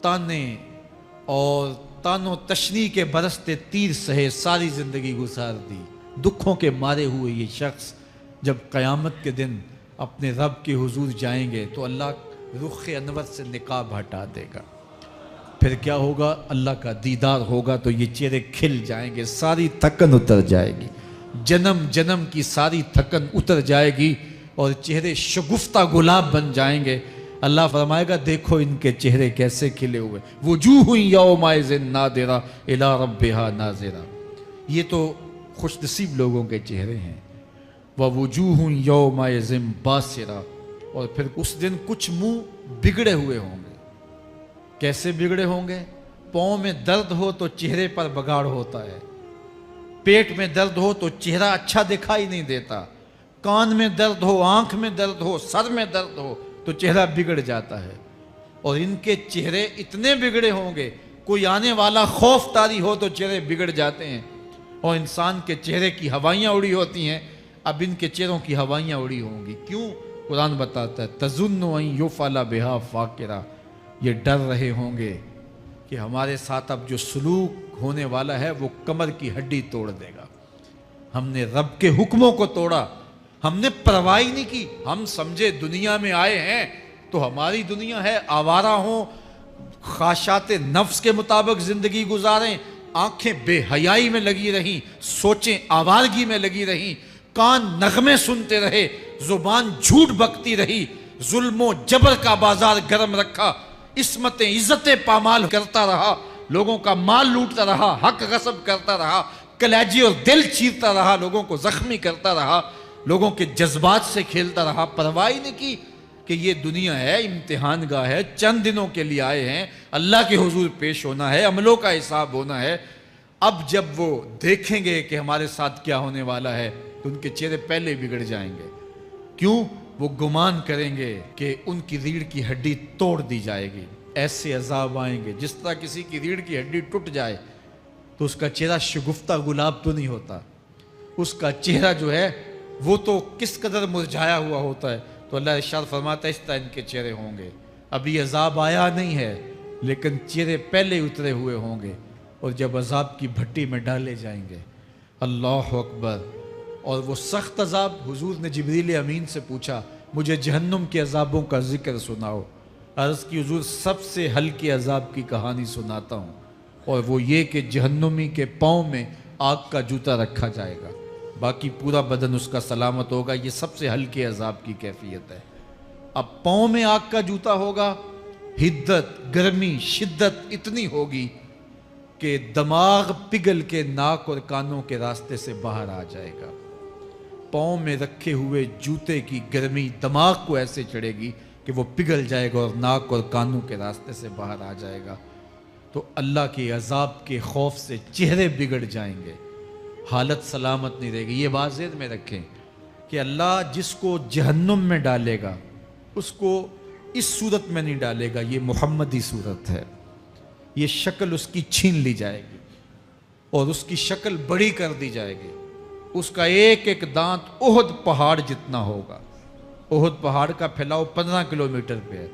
تانے اور تانوں تشنی کے برستے تیر سہے ساری زندگی گزار دی۔ دکھوں کے مارے ہوئے یہ شخص جب قیامت کے دن اپنے رب کے حضور جائیں گے تو اللہ رخ انور سے نقاب ہٹا دے گا، پھر کیا ہوگا؟ اللہ کا دیدار ہوگا تو یہ چہرے کھل جائیں گے، ساری تھکن اتر جائے گی، جنم جنم کی ساری تھکن اتر جائے گی اور چہرے شگفتہ گلاب بن جائیں گے۔ اللہ فرمائے گا دیکھو ان کے چہرے کیسے کھلے ہوئے، وجوہ یومئذ ناظرہ الی ربہا ناظرہ۔ یہ تو خوش نصیب لوگوں کے چہرے ہیں۔ ووجوہ یومئذ باسرہ، اور پھر اس دن کچھ منہ بگڑے ہوئے ہوں گے۔ کیسے بگڑے ہوں گے؟ پاؤں میں درد ہو تو چہرے پر بگاڑ ہوتا ہے، پیٹ میں درد ہو تو چہرہ اچھا دکھائی نہیں دیتا، کان میں درد ہو، آنکھ میں درد ہو، سر میں درد ہو تو چہرہ بگڑ جاتا ہے۔ اور ان کے چہرے اتنے بگڑے ہوں گے، کوئی آنے والا خوف طاری ہو تو چہرے بگڑ جاتے ہیں۔ اور انسان کے چہرے کی ہوائیاں اڑی ہوتی ہیں، اب ان کے چہروں کی ہوائیاں اڑی ہوں گی۔ کیوں؟ قرآن بتاتا ہے تظن ان یفعل بہا فاقرہ، یہ ڈر رہے ہوں گے کہ ہمارے ساتھ اب جو سلوک ہونے والا ہے وہ کمر کی ہڈی توڑ دے گا۔ ہم نے رب کے حکموں کو توڑا، ہم نے پرواہ نہیں کی، ہم سمجھے دنیا میں آئے ہیں تو ہماری دنیا ہے، آوارہ ہوں، خواہشات نفس کے مطابق زندگی گزاریں، آنکھیں بے حیائی میں لگی رہیں، سوچیں آوارگی میں لگی رہیں، کان نغمے سنتے رہے، زبان جھوٹ بکتی رہی، ظلم و جبر کا بازار گرم رکھا، عصمتیں عزتیں پامال کرتا رہا، لوگوں کا مال لوٹتا رہا، حق غصب کرتا رہا، کلیجے اور دل چیرتا رہا، لوگوں کو زخمی کرتا رہا، لوگوں کے جذبات سے کھیلتا رہا، پرواہ نہیں کی کہ یہ دنیا ہے، امتحان گاہ ہے، چند دنوں کے لیے آئے ہیں، اللہ کے حضور پیش ہونا ہے، عملوں کا حساب ہونا ہے۔ اب جب وہ دیکھیں گے کہ ہمارے ساتھ کیا ہونے والا ہے تو ان کے چہرے پہلے بگڑ جائیں گے۔ کیوں؟ وہ گمان کریں گے کہ ان کی ریڑھ کی ہڈی توڑ دی جائے گی، ایسے عذاب آئیں گے جس طرح کسی کی ریڑھ کی ہڈی ٹوٹ جائے تو اس کا چہرہ شگفتہ گلاب تو نہیں ہوتا، اس کا چہرہ جو ہے وہ تو کس قدر مرجھایا ہوا ہوتا ہے۔ تو اللہ ارشاد فرماتا ہے اس طرح ان کے چہرے ہوں گے۔ ابھی عذاب آیا نہیں ہے لیکن چہرے پہلے اترے ہوئے ہوں گے، اور جب عذاب کی بھٹی میں ڈالے جائیں گے، اللہ اکبر، اور وہ سخت عذاب، حضور نے جبریل امین سے پوچھا مجھے جہنم کے عذابوں کا ذکر سناؤ۔ عرض کی حضور سب سے ہلکے عذاب کی کہانی سناتا ہوں، اور وہ یہ کہ جہنمی کے پاؤں میں آگ کا جوتا رکھا جائے گا، باقی پورا بدن اس کا سلامت ہوگا۔ یہ سب سے ہلکے عذاب کی کیفیت ہے۔ اب پاؤں میں آگ کا جوتا ہوگا، حدت، گرمی، شدت اتنی ہوگی کہ دماغ پگھل کے ناک اور کانوں کے راستے سے باہر آ جائے گا۔ پاؤں میں رکھے ہوئے جوتے کی گرمی دماغ کو ایسے چڑھے گی کہ وہ پگھل جائے گا اور ناک اور کانوں کے راستے سے باہر آ جائے گا۔ تو اللہ کے عذاب کے خوف سے چہرے بگڑ جائیں گے، حالت سلامت نہیں رہے گی۔ یہ بات ذہن میں رکھیں کہ اللہ جس کو جہنم میں ڈالے گا اس کو اس صورت میں نہیں ڈالے گا، یہ محمدی صورت ہے، یہ شکل اس کی چھین لی جائے گی اور اس کی شکل بڑی کر دی جائے گی۔ اس کا ایک ایک دانت احد پہاڑ جتنا ہوگا۔ احد پہاڑ کا پھیلاؤ 15 کلومیٹر پہ ہے،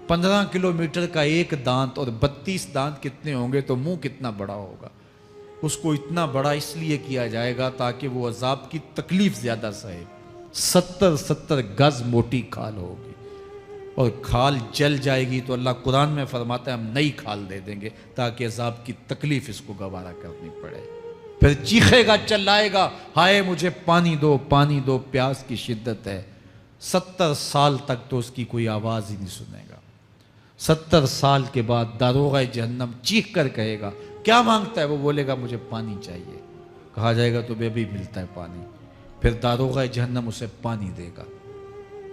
15 کلومیٹر کا ایک دانت، اور 32 دانت کتنے ہوں گے تو منہ کتنا بڑا ہوگا۔ اس کو اتنا بڑا اس لیے کیا جائے گا تاکہ وہ عذاب کی تکلیف زیادہ سہے۔ 70 گز موٹی کھال ہوگی اور کھال جل جائے گی تو اللہ قرآن میں فرماتا ہے ہم نئی کھال دے دیں گے تاکہ عذاب کی تکلیف اس کو گوارا کرنی پڑے۔ پھر چیخے گا، چلائے گا، ہائے مجھے پانی دو، پانی دو، پیاس کی شدت ہے۔ 70 سال تک تو اس کی کوئی آواز ہی نہیں سنے گا۔ 70 سال کے بعد داروغہ جہنم چیخ کر کہے گا کیا مانگتا ہے؟ وہ بولے گا مجھے پانی چاہیے۔ کہا جائے گا تو بے بھی ملتا ہے پانی۔ پھر داروغہ جہنم اسے پانی دے گا،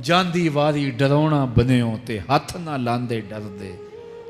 ਜਾਂਦੀ ਵਾਰੀ ਡਰਾਉਣਾ ਬਨਿਓ ਤੇ ਹੱਥ ਨਾ ਲਾਂਦੇ ਡਰਦੇ,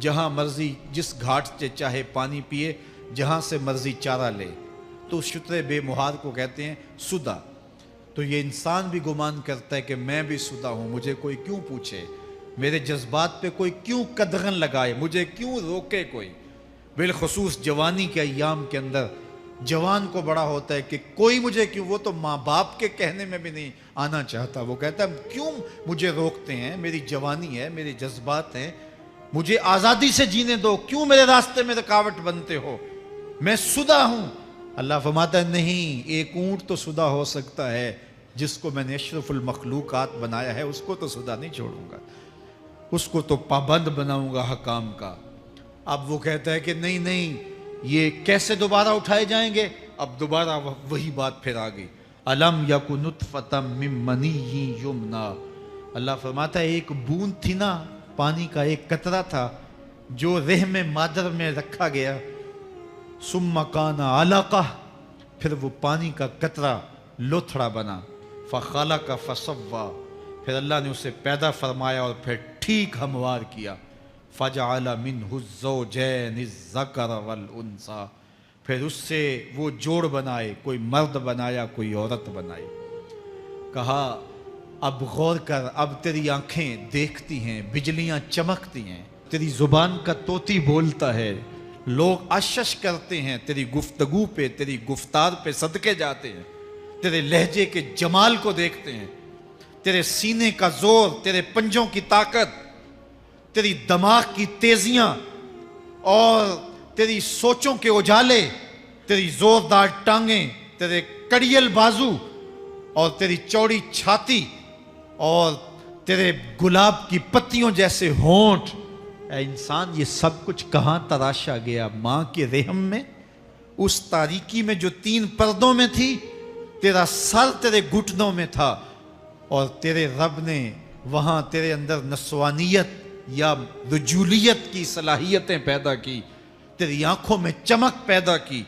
جہاں مرضی جس گھاٹ سے چاہے پانی پیے، جہاں سے مرضی چارہ لے، تو شتر بے مہار کو کہتے ہیں سدا۔ تو یہ انسان بھی گمان کرتا ہے کہ میں بھی سدا ہوں، مجھے کوئی کیوں پوچھے، میرے جذبات پہ کوئی کیوں قدغن لگائے، مجھے کیوں روکے کوئی۔ بالخصوص جوانی کے ایام کے اندر جوان کو بڑا ہوتا ہے کہ کوئی مجھے کیوں، وہ تو ماں باپ کے کہنے میں بھی نہیں آنا چاہتا، وہ کہتا ہے کیوں مجھے روکتے ہیں، میری جوانی ہے، میرے جذبات ہیں، مجھے آزادی سے جینے دو، کیوں میرے راستے میں رکاوٹ بنتے ہو، میں سدا ہوں۔ اللہ فرماتا ہے نہیں، ایک اونٹ تو سدا ہو سکتا ہے، جس کو میں نے اشرف المخلوقات بنایا ہے اس کو تو سدا نہیں چھوڑوں گا، اس کو تو پابند بناؤں گا حکام کا۔ اب وہ کہتا ہے کہ نہیں نہیں، یہ کیسے دوبارہ اٹھائے جائیں گے؟ اب دوبارہ وہی بات پھر آ گئی، الم یک نطفۃ من منی یمنا۔ اللہ فرماتا ہے ایک بوند تھی نا، پانی کا ایک قطرہ تھا جو رحم مادر میں رکھا گیا، ثم کان علقہ، پھر وہ پانی کا قطرہ لوتھڑا بنا، فخلق فسوی، پھر اللہ نے اسے پیدا فرمایا اور پھر ٹھیک ہموار کیا، فجعل منہ الزوجین الذکر والانثی، پھر اس سے وہ جوڑ بنائے، کوئی مرد بنایا کوئی عورت بنائی۔ کہا اب غور کر، اب تیری آنکھیں دیکھتی ہیں، بجلیاں چمکتی ہیں، تیری زبان کا طوطی بولتا ہے، لوگ اشش کرتے ہیں تیری گفتگو پہ، تیری گفتار پہ صدقے جاتے ہیں، تیرے لہجے کے جمال کو دیکھتے ہیں، تیرے سینے کا زور، تیرے پنجوں کی طاقت، تیری دماغ کی تیزیاں اور تیری سوچوں کے اجالے، تیری زوردار ٹانگیں، تیرے کڑیل بازو اور تیری چوڑی چھاتی اور تیرے گلاب کی پتیوں جیسے ہونٹ، اے انسان یہ سب کچھ کہاں تراشا گیا؟ ماں کے رحم میں، اس تاریکی میں جو 3 پردوں میں تھی، تیرا سر تیرے گھٹنوں میں تھا، اور تیرے رب نے وہاں تیرے اندر نسوانیت یا رجولیت کی صلاحیتیں پیدا کی، تیری آنکھوں میں چمک پیدا کی،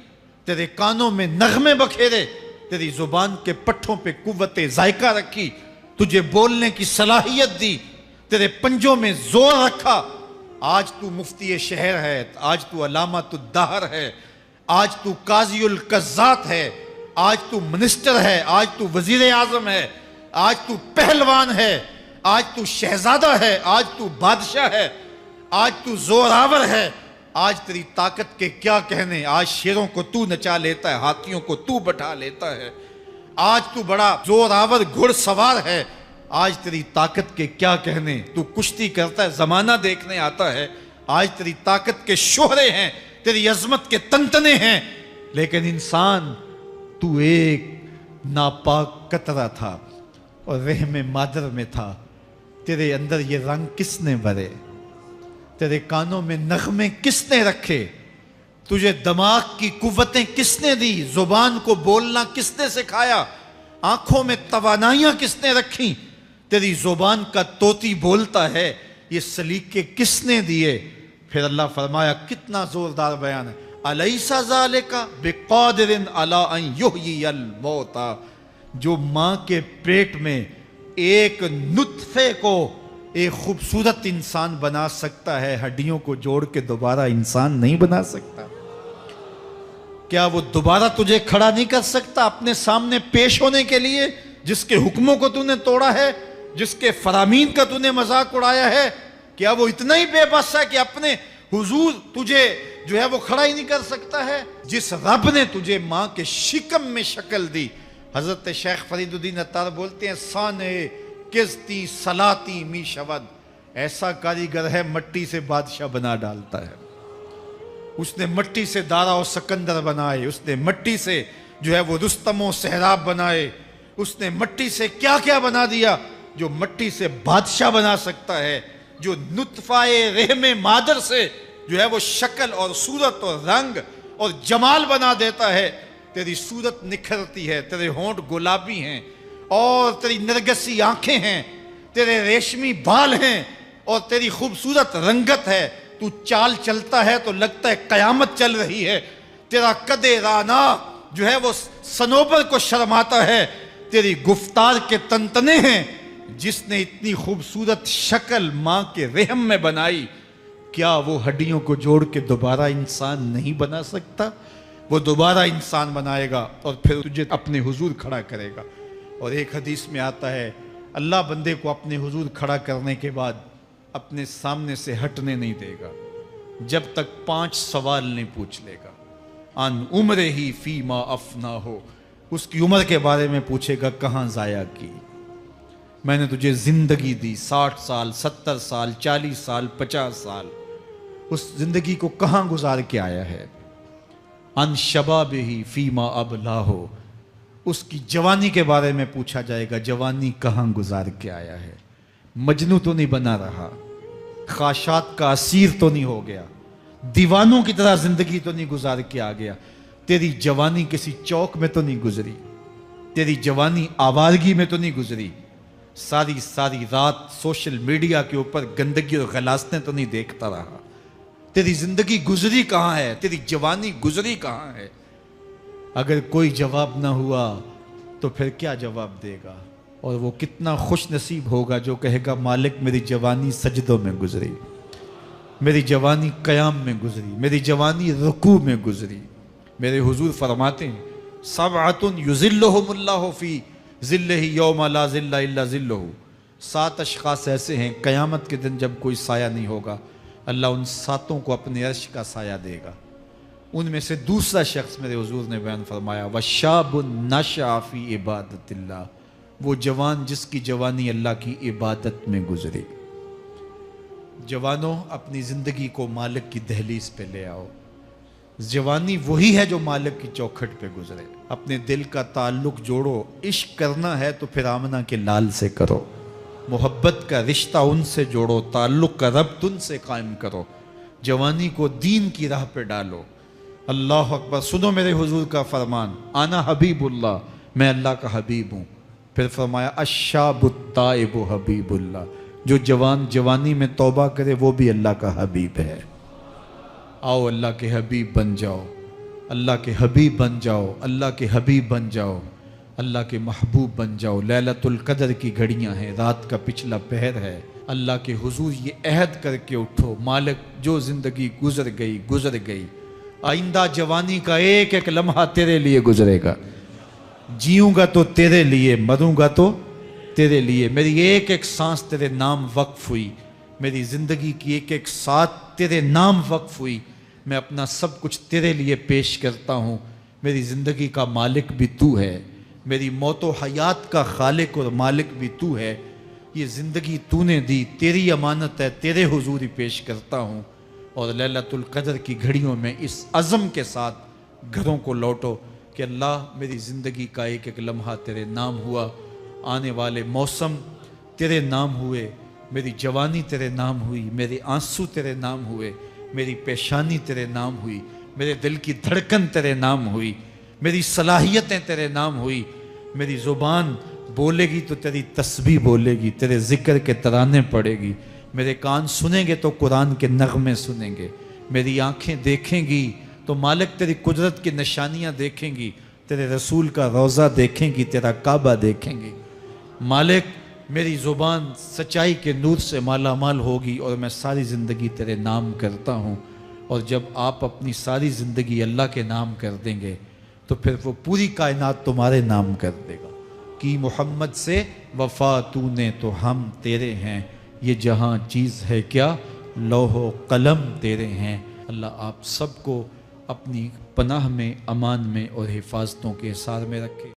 تیرے کانوں میں نغمے بکھیرے، تیری زبان کے پٹھوں پہ قوت ذائقہ رکھی، تجھے بولنے کی صلاحیت دی، تیرے پنجوں میں زور رکھا۔ آج تو مفتی شہر ہے، آج تو علامۃ الدہر ہے، آج تو قاضی القضات ہے، آج تو منسٹر ہے، آج تو وزیر اعظم ہے، آج تو پہلوان ہے، آج تو شہزادہ ہے، آج تو بادشاہ ہے، آج تو زوراور ہے، آج تیری طاقت کے کیا کہنے، آج شیروں کو تو نچا لیتا ہے، ہاتھیوں کو تو بٹھا لیتا ہے، آج تو بڑا زوراور گھڑ سوار ہے، آج تیری طاقت کے کیا کہنے، تو کشتی کرتا ہے، زمانہ دیکھنے آتا ہے، آج تیری طاقت کے شہرے ہیں، تیری عظمت کے تنتنے ہیں، لیکن انسان تو ایک ناپاک قطرہ تھا اور رحم مادر میں تھا، تیرے اندر یہ رنگ کس نے بھرے، تیرے کانوں میں نغمے کس نے رکھے، تجھے دماغ کی قوتیں کس نے دی، زبان کو بولنا کس نے سکھایا، آنکھوں میں توانائیاں کس نے رکھیں، تیری زبان کا طوطی بولتا ہے، یہ سلیقے کس نے دیے؟ پھر اللہ فرمایا، کتنا زوردار بیان ہے، الیس ذالک بقادر علی ان یحیی الموتیٰ، جو ماں کے پیٹ میں ایک نطفے کو ایک خوبصورت انسان بنا سکتا ہے، ہڈیوں کو جوڑ کے دوبارہ انسان نہیں بنا سکتا؟ کیا وہ دوبارہ تجھے کھڑا نہیں کر سکتا اپنے سامنے پیش ہونے کے لیے، جس کے حکموں کو تو نے توڑا ہے، جس کے فرامین کا تو نے مذاق اڑایا ہے؟ کیا وہ اتنا ہی بے بس ہے کہ اپنے حضور تجھے جو ہے وہ کھڑا ہی نہیں کر سکتا ہے؟ جس رب نے تجھے ماں کے شکم میں شکل دی، حضرت شیخ فرید الدین عطار بولتے ہیں، سانے کزتی سلاتی می شود، ایسا کاریگر ہے مٹی سے بادشاہ بنا ڈالتا ہے۔ اس نے مٹی سے دارا و سکندر بنائے، اس نے مٹی سے جو ہے وہ رستم و سہراب بنائے، اس نے مٹی سے کیا کیا بنا دیا، جو مٹی سے بادشاہ بنا سکتا ہے، جو نطفہ رحم مادر سے جو ہے وہ شکل اور صورت اور رنگ اور جمال بنا دیتا ہے۔ تیری صورت نکھرتی ہے، تیرے ہونٹ گلابی ہیں اور تیری نرگسی آنکھیں ہیں، تیرے ریشمی بال ہیں اور تیری خوبصورت رنگت ہے، تو چال چلتا ہے تو لگتا ہے قیامت چل رہی ہے، تیرا قد رانا جو ہے وہ صنوبر کو شرماتا ہے، تیری گفتار کے تنتنے ہیں، جس نے اتنی خوبصورت شکل ماں کے رحم میں بنائی، کیا وہ ہڈیوں کو جوڑ کے دوبارہ انسان نہیں بنا سکتا؟ وہ دوبارہ انسان بنائے گا اور پھر تجھے اپنے حضور کھڑا کرے گا۔ اور ایک حدیث میں آتا ہے اللہ بندے کو اپنے حضور کھڑا کرنے کے بعد اپنے سامنے سے ہٹنے نہیں دے گا جب تک 5 سوال نہیں پوچھ لے گا۔ ان عمرہ ہی فیما افنا ہو، اس کی عمر کے بارے میں پوچھے گا کہاں ضائع کی؟ میں نے تجھے زندگی دی 60 سال 70 سال 40 سال 50 سال، اس زندگی کو کہاں گزار کے آیا ہے؟ ان شباب ہی فیما ابلا ہو، اس کی جوانی کے بارے میں پوچھا جائے گا جوانی کہاں گزار کے آیا ہے؟ مجنوں تو نہیں بنا رہا، خواہشات کا اسیر تو نہیں ہو گیا، دیوانوں کی طرح زندگی تو نہیں گزار کے آ گیا؟ تیری جوانی کسی چوک میں تو نہیں گزری، تیری جوانی آوارگی میں تو نہیں گزری، ساری رات سوشل میڈیا کے اوپر گندگی اور غلاستیں تو نہیں دیکھتا رہا؟ تیری زندگی گزری کہاں ہے؟ تیری جوانی گزری کہاں ہے؟ اگر کوئی جواب نہ ہوا تو پھر کیا جواب دے گا؟ اور وہ کتنا خوش نصیب ہوگا جو کہے گا مالک میری جوانی سجدوں میں گزری، میری جوانی قیام میں گزری، میری جوانی رکوع میں گزری۔ میرے حضور فرماتے ہیں سبعۃ یظلھم اللہ فی ظلہ یوم لا ظل الا ظلہ، 7 اشخاص ایسے ہیں قیامت کے دن جب کوئی سایہ نہیں ہوگا، اللہ ان 7 کو اپنے عرش کا سایہ دے گا۔ ان میں سے دوسرا شخص میرے حضور نے بیان فرمایا وشاب نشأ فی عبادت اللہ، وہ جوان جس کی جوانی اللہ کی عبادت میں گزری۔ جوانوں اپنی زندگی کو مالک کی دہلیز پہ لے آؤ۔ جوانی وہی ہے جو مالک کی چوکھٹ پہ گزرے۔ اپنے دل کا تعلق جوڑو، عشق کرنا ہے تو پھر آمنہ کے لال سے کرو، محبت کا رشتہ ان سے جوڑو، تعلق کا ربط ان سے قائم کرو، جوانی کو دین کی راہ پہ ڈالو۔ اللہ اکبر، سنو میرے حضور کا فرمان، انا حبیب اللہ، میں اللہ کا حبیب ہوں۔ پھر فرمایا الشاب التائب حبیب اللہ، جو جوان جوانی میں توبہ کرے وہ بھی اللہ کا حبیب ہے۔ آؤ اللہ کے حبیب بن جاؤ، اللہ کے حبیب بن جاؤ، اللہ کے حبیب بن جاؤ، اللہ کے محبوب بن جاؤ۔ لیلۃ القدر کی گھڑیاں ہیں، رات کا پچھلا پہر ہے، اللہ کے حضور یہ عہد کر کے اٹھو مالک جو زندگی گزر گئی، آئندہ جوانی کا ایک ایک لمحہ تیرے لیے گزرے گا، جیوں گا تو تیرے لیے، مروں گا تو تیرے لیے۔ میری ایک ایک سانس تیرے نام وقف ہوئی، میری زندگی کی ایک ایک ساتھ تیرے نام وقف ہوئی، میں اپنا سب کچھ تیرے لیے پیش کرتا ہوں۔ میری زندگی کا مالک بھی تو ہے، میری موت و حیات کا خالق اور مالک بھی تو ہے، یہ زندگی تو نے دی، تیری امانت ہے، تیرے حضور ہی پیش کرتا ہوں۔ اور لیلۃ القدر کی گھڑیوں میں اس عزم کے ساتھ گھروں کو لوٹو کہ اللہ میری زندگی کا ایک ایک لمحہ تیرے نام ہوا، آنے والے موسم تیرے نام ہوئے، میری جوانی تیرے نام ہوئی، میرے آنسو تیرے نام ہوئے، میری پیشانی تیرے نام ہوئی، میرے دل کی دھڑکن تیرے نام ہوئی، میری صلاحیتیں تیرے نام ہوئی، میری زبان بولے گی تو تیری تسبیح بولے گی، تیرے ذکر کے ترانے پڑے گی، میرے کان سنیں گے تو قرآن کے نغمے سنیں گے، میری آنکھیں دیکھیں گی تو مالک تیری قدرت کی نشانیاں دیکھیں گی، تیرے رسول کا روضہ دیکھیں گی، تیرا کعبہ دیکھیں گی۔ مالک میری زبان سچائی کے نور سے مالا مال ہوگی اور میں ساری زندگی تیرے نام کرتا ہوں۔ اور جب آپ اپنی ساری زندگی اللہ کے نام کر دیں گے تو پھر وہ پوری کائنات تمہارے نام کر دے گا۔ کی محمد سے وفا تو نے تو ہم تیرے ہیں، یہ جہاں چیز ہے کیا لوح و قلم تیرے ہیں۔ اللہ آپ سب کو اپنی پناہ میں، امان میں اور حفاظتوں کے حصار میں رکھے۔